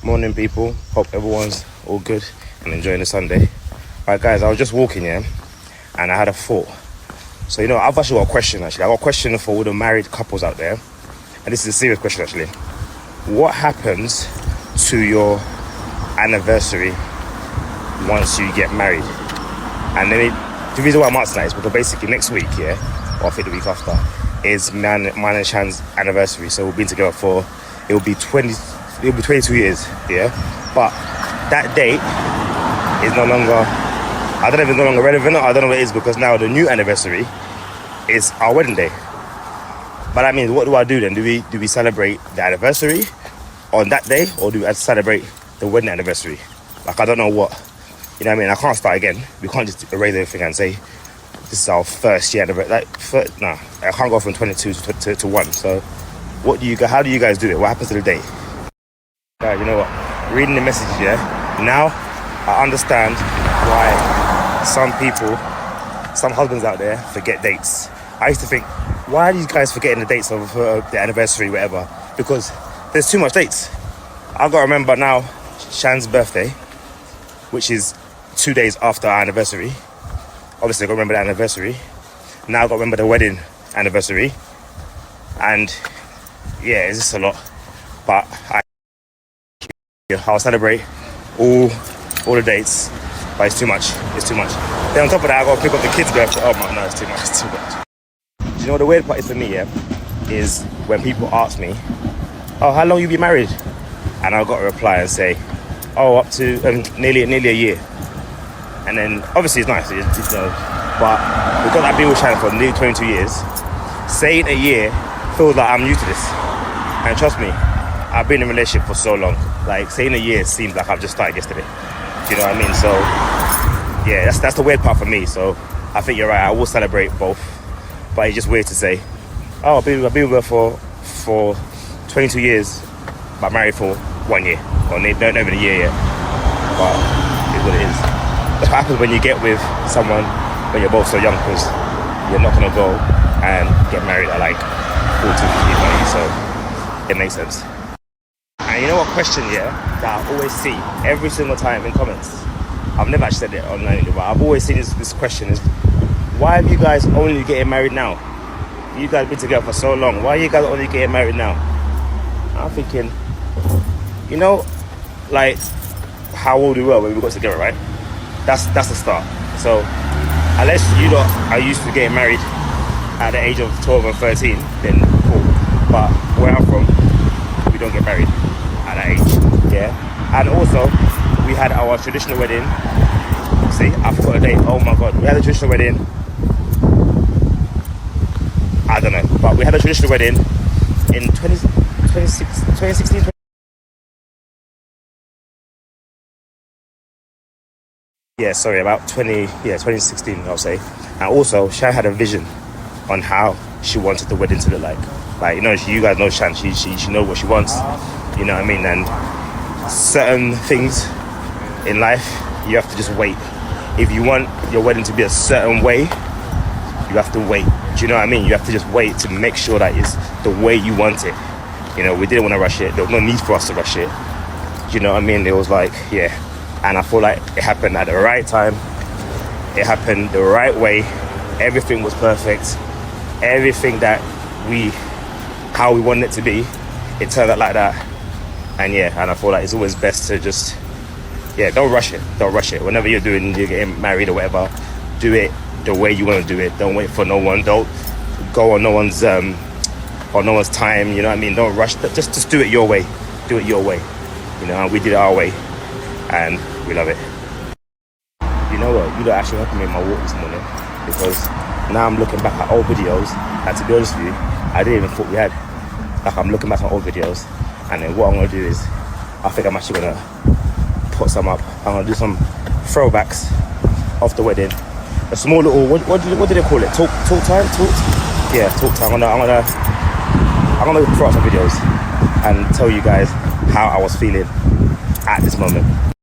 Morning, people. Hope everyone's all good and enjoying the Sunday. Alright, guys, I was just walking, and I had a thought. So, I've actually got a question, I got a question for all the married couples out there. And this is a serious question, actually. What happens to your anniversary once you get married? And then the reason why I'm asking that is because basically next week, or I think the week after, is mine and Shan's anniversary. So we've been together it'll be 22 years, but that date is no longer, I don't know if it's no longer relevant, or I don't know what it is, because now the new anniversary is our wedding day. But that means, what do I do then? Do we celebrate the anniversary on that day, or do we celebrate the wedding anniversary? Like, I don't know what, you know what I mean? I can't start again. We can't just erase everything and say this is our first year anniversary. I can't go from 22 to 1. So how do you guys do it? What happens to the date? Guys, you know what? Reading the message, now I understand why some husbands out there forget dates. I used to think, why are these guys forgetting the dates of the anniversary, whatever? Because there's too much dates. I've got to remember now Shan's birthday, which is 2 days after our anniversary. Obviously, I've got to remember the anniversary. Now I've got to remember the wedding anniversary. And it's just a lot. But I'll celebrate all the dates, but it's too much. Then on top of that, I got to pick up the kids' birthday. Oh my, no, it's too much. Do you know what the weird part is for me, is when people ask me, oh, how long you been married? And I've got to reply and say, oh, up to nearly a year. And then, obviously it's nice, but because I've been with Shannon for nearly 22 years, saying a year feels like I'm new to this. And trust me, I've been in a relationship for so long. Like, saying a year seems like I've just started yesterday. Do you know what I mean? So, that's the weird part for me. So, I think you're right, I will celebrate both. But it's just weird to say, oh, I've been with her for 22 years, but married for 1 year. Or not even a year yet. But it's what it is. That's what happens when you get with someone when you're both so young, because you're not going to go and get married at like 40, 50, 20. So, it makes sense. And you know what question, that I always see every single time in comments? I've never actually said it online, but I've always seen this question is, why are you guys only getting married now? You guys have been together for so long. Why are you guys only getting married now? I'm thinking, like how old we were when we got together, right? That's the start. So unless you lot are used to getting married at the age of 12 and 13, then cool. But where I'm from, we don't get married at that age, And also, we had our traditional wedding. See, I forgot the date. Oh my God, we had a traditional wedding. I don't know, but we had a traditional wedding in 2016. About 2016, I'll say. And also, Shan had a vision on how she wanted the wedding to look like. Like, you guys know Shan, she knows what she wants, you know what I mean? And certain things in life, you have to just wait. If you want your wedding to be a certain way, you have to wait. Do you know what I mean? You have to just wait to make sure that it's the way you want it. We didn't want to rush it. There was no need for us to rush it. Do you know what I mean? It was like, And I feel like it happened at the right time. It happened the right way. Everything was perfect. Everything that how we wanted it to be, it turned out like that. And and I feel like it's always best to just, don't rush it. Whenever you're getting married or whatever, do it the way you want to do it. Don't wait for no one. Don't go on no one's time. You know what I mean? Don't rush. Just do it your way. Do it your way. And we did it our way, and we love it. You know what? You don't actually help me in my walk this morning, because now I'm looking back at old videos, and to be honest with you, I didn't even thought we had. Like, I'm looking back at old videos, and then what I'm gonna do is, I think I'm actually gonna put some up. I'm gonna do some throwbacks of the wedding. A small little, what did they call it? Talk time? Talk time. I'm gonna throw up some videos and tell you guys how I was feeling at this moment.